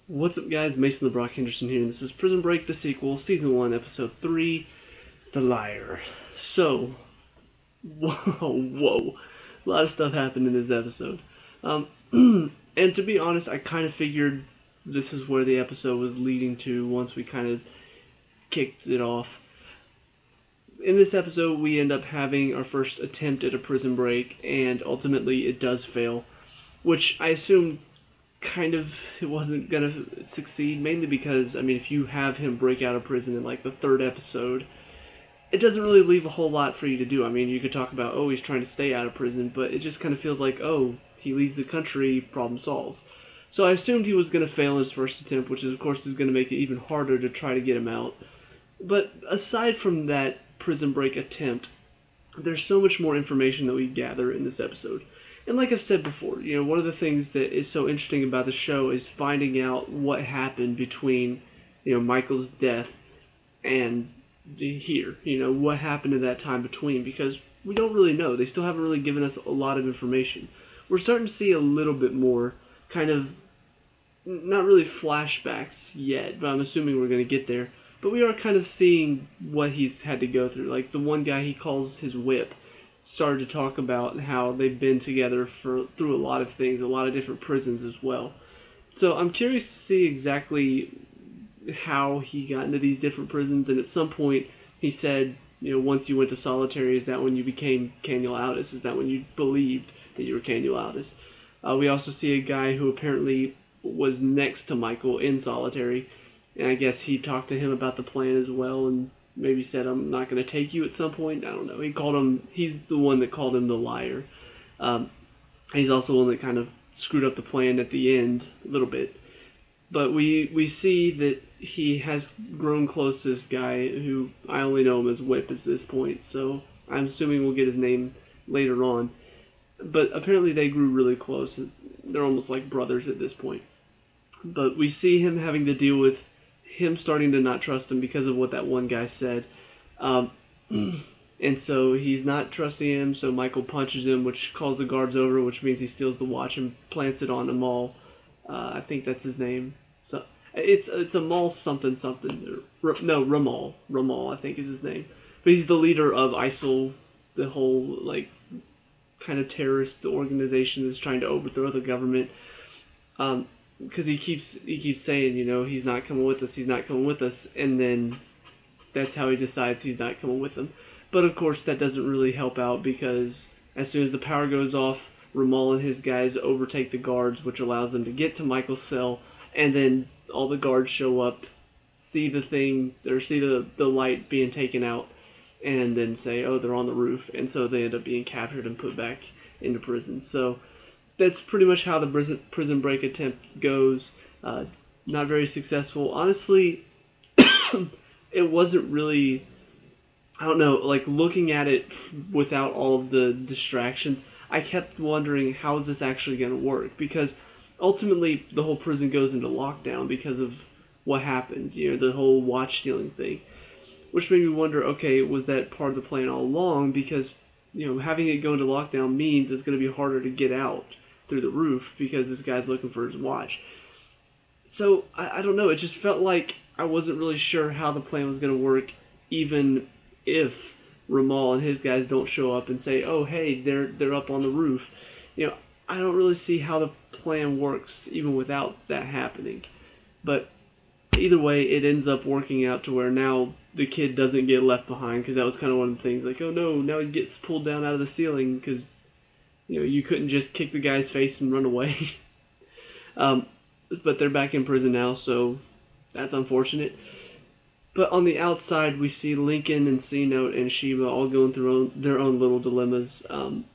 What's up, guys? Mason the Brock Henderson here, and this is Prison Break, the sequel, Season 1, Episode 3, The Liar. So, whoa. A lot of stuff happened in this episode. And to be honest, I kind of figured this is where the episode was leading to once we kind of kicked it off. In this episode, we end up having our first attempt at a prison break, and ultimately it does fail, which I assume kind of it wasn't gonna succeed, mainly because if you have him break out of prison in like the third episode, it doesn't really leave a whole lot for you to do. You could talk about, oh, he's trying to stay out of prison, but it just kind of feels like, oh, he leaves the country, problem solved. So I assumed he was going to fail in his first attempt, which is of course is going to make it even harder to try to get him out. But aside from that prison break attempt, there's so much more information that we gather in this episode. And like I've said before, one of the things that is so interesting about the show is finding out what happened between, Michael's death and here. What happened in that time between, because we don't really know. They still haven't really given us a lot of information. We're starting to see a little bit more, kind of, not really flashbacks yet, but I'm assuming we're going to get there. But we are kind of seeing what he's had to go through. Like the one guy he calls his whip started to talk about how they've been together through a lot of things, a lot of different prisons as well. So I'm curious to see exactly how he got into these different prisons. And at some point he said, once you went to solitary, is that when you became Canulaudus? Is that when you believed that you were Canulaudus? We also see a guy who apparently was next to Michael in solitary, and I guess he talked to him about the plan as well, and maybe said, I'm not going to take you at some point. I don't know. He's the one that called him the liar. He's also the one that kind of screwed up the plan at the end a little bit. But we see that he has grown close to this guy, who I only know him as Whip at this point, so I'm assuming we'll get his name later on. But apparently they grew really close. They're almost like brothers at this point. But we see him having to deal with him starting to not trust him because of what that one guy said. And so he's not trusting him, so Michael punches him, which calls the guards over, which means he steals the watch and plants it on Amal. I think that's his name. So it's Amal something. No, Ramal. Ramal, I think is his name. But he's the leader of ISIL, the whole kind of terrorist organization that's trying to overthrow the government. Because he keeps saying, he's not coming with us, and then that's how he decides he's not coming with them. But of course that doesn't really help out, because as soon as the power goes off, Ramal and his guys overtake the guards, which allows them to get to Michael's cell, and then all the guards show up, see the light being taken out, and then say, oh, they're on the roof, and so they end up being captured and put back into prison. So that's pretty much how the prison break attempt goes. Not very successful. Honestly, it wasn't really, I don't know, looking at it without all of the distractions, I kept wondering, how is this actually going to work? Because ultimately the whole prison goes into lockdown because of what happened, the whole watch stealing thing. Which made me wonder, okay, was that part of the plan all along? Because, having it go into lockdown means it's going to be harder to get out through the roof because this guy's looking for his watch. So, I don't know, it just felt like I wasn't really sure how the plan was going to work, even if Ramal and his guys don't show up and say, oh, hey, they're up on the roof. I don't really see how the plan works even without that happening. But either way, it ends up working out to where now the kid doesn't get left behind, because that was kind of one of the things, like, oh no, now he gets pulled down out of the ceiling because you couldn't just kick the guy's face and run away. But they're back in prison now, so that's unfortunate. But on the outside, we see Lincoln and C-Note and Sheba all going through their own little dilemmas. I'm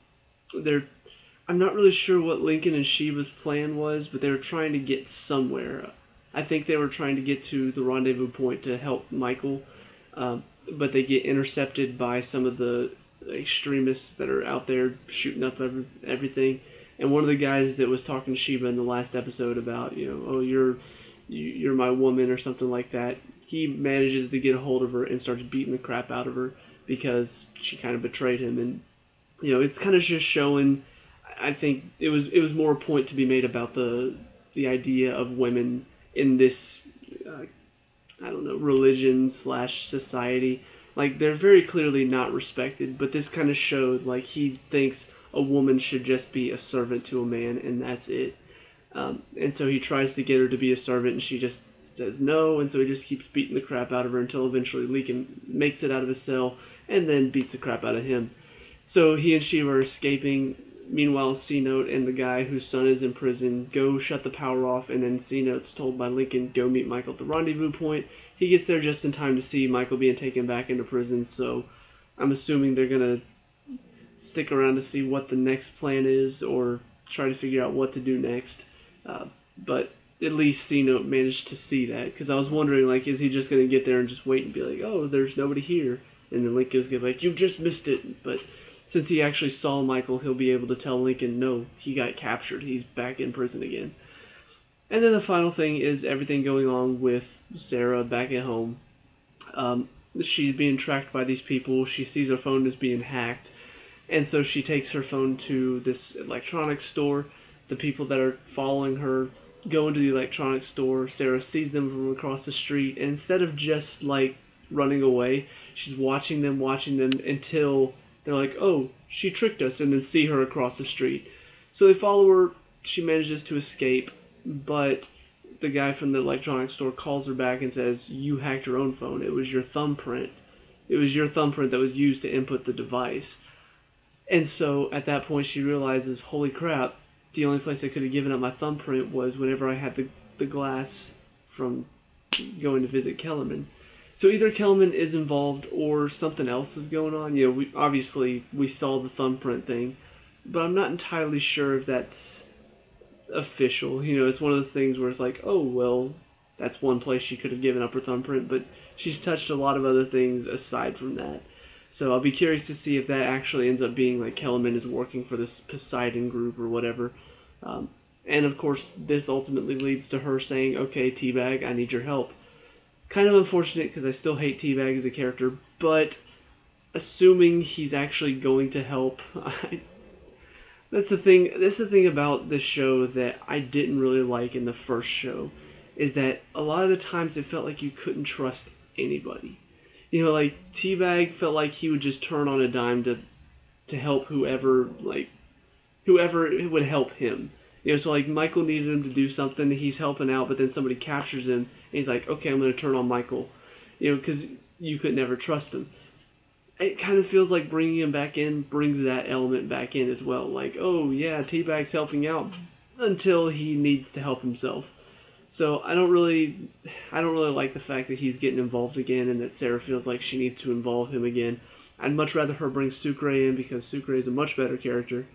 not really sure what Lincoln and Sheba's plan was, but they were trying to get somewhere. I think they were trying to get to the rendezvous point to help Michael, but they get intercepted by some of the extremists that are out there shooting up everything. And one of the guys that was talking to Sheba in the last episode about, oh, you're my woman or something like that, he manages to get a hold of her and starts beating the crap out of her because she kind of betrayed him. And it's kind of just showing, I think it was more a point to be made about the idea of women in this, I don't know, religion slash society. Like, they're very clearly not respected, but this kind of showed, like, he thinks a woman should just be a servant to a man, and that's it. And so he tries to get her to be a servant, and she just says no, and so he just keeps beating the crap out of her until eventually Lincoln makes it out of his cell, and then beats the crap out of him. So he and she are escaping. Meanwhile, C-Note and the guy whose son is in prison go shut the power off, and then C-Note's told by Lincoln, go meet Michael at the rendezvous point. He gets there just in time to see Michael being taken back into prison, so I'm assuming they're going to stick around to see what the next plan is, or try to figure out what to do next. But at least C-Note managed to see that, because I was wondering, like, is he just going to get there and just wait and be like, oh, there's nobody here? And then Lincoln's going to be like, you just missed it. But since he actually saw Michael, he'll be able to tell Lincoln, no, he got captured. He's back in prison again. And then the final thing is everything going on with Sarah back at home. She's being tracked by these people. She sees her phone is being hacked. And so she takes her phone to this electronics store. The people that are following her go into the electronics store. Sarah sees them from across the street. And instead of just, like, running away, she's watching them until they're like, oh, she tricked us, and then see her across the street. So they follow her. She manages to escape, but the guy from the electronics store calls her back and says, you hacked your own phone. It was your thumbprint. It was your thumbprint that was used to input the device. And so at that point she realizes, holy crap, the only place I could have given up my thumbprint was whenever I had the glass from going to visit Kellerman. So either Kellerman is involved or something else is going on. You know, we saw the thumbprint thing, but I'm not entirely sure if that's official. You know, it's one of those things where it's like, oh, well, that's one place she could have given up her thumbprint, but she's touched a lot of other things aside from that. So I'll be curious to see if that actually ends up being like Kellerman is working for this Poseidon group or whatever. And of course, this ultimately leads to her saying, okay, Teabag, I need your help. Kind of unfortunate because I still hate Teabag as a character, but assuming he's actually going to help, that's the thing. That's the thing about this show that I didn't really like in the first show, is that a lot of the times it felt like you couldn't trust anybody. You know, like Teabag felt like he would just turn on a dime to help whoever would help him. You know, so like Michael needed him to do something, he's helping out, but then somebody captures him, and he's like, okay, I'm going to turn on Michael. You know, because you could never trust him. It kind of feels like bringing him back in brings that element back in as well. Like, oh yeah, Teabag's helping out until he needs to help himself. So I don't really like the fact that he's getting involved again and that Sarah feels like she needs to involve him again. I'd much rather her bring Sucre in because Sucre is a much better character.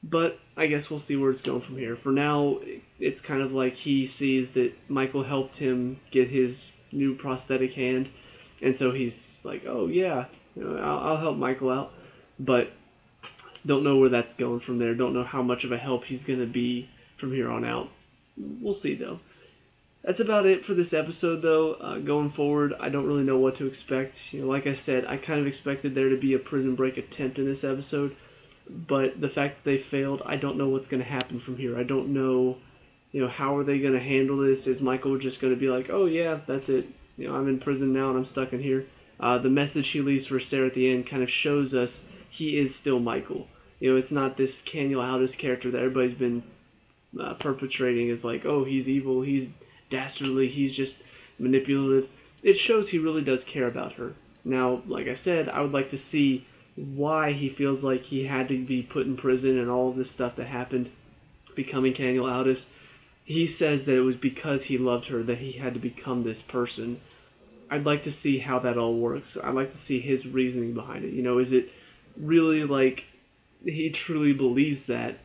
But I guess we'll see where it's going from here. For now, it's kind of like he sees that Michael helped him get his new prosthetic hand, and so he's like, oh yeah, you know, I'll help Michael out. But don't know where that's going from there. Don't know how much of a help he's going to be from here on out. We'll see, though. That's about it for this episode, though. Going forward, I don't really know what to expect. You know, like I said, I kind of expected there to be a prison break attempt in this episode. But the fact that they failed, I don't know what's going to happen from here. I don't know, you know, how are they going to handle this? Is Michael just going to be like, oh yeah, that's it. You know, I'm in prison now and I'm stuck in here. The message he leaves for Sarah at the end kind of shows us he is still Michael. You know, it's not this Canyon Aldous character that everybody's been perpetrating as like, oh, he's evil, he's dastardly, he's just manipulative. It shows he really does care about her. Now, like I said, I would like to see why he feels like he had to be put in prison and all of this stuff that happened becoming Canyon Aldous. He says that it was because he loved her that he had to become this person. I'd like to see how that all works. I'd like to see his reasoning behind it. You know, is it really like he truly believes that,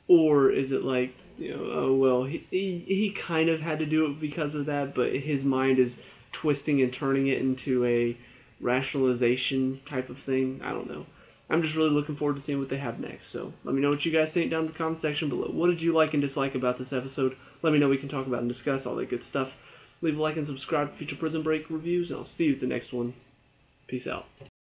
or is it like, you know, oh well, he kind of had to do it because of that, but his mind is twisting and turning it into a rationalization type of thing. I don't know. I'm just really looking forward to seeing what they have next. So let me know what you guys think down in the comment section below. What did you like and dislike about this episode? Let me know. We can talk about and discuss all that good stuff. Leave a like and subscribe for future Prison Break reviews, and I'll see you at the next one. Peace out.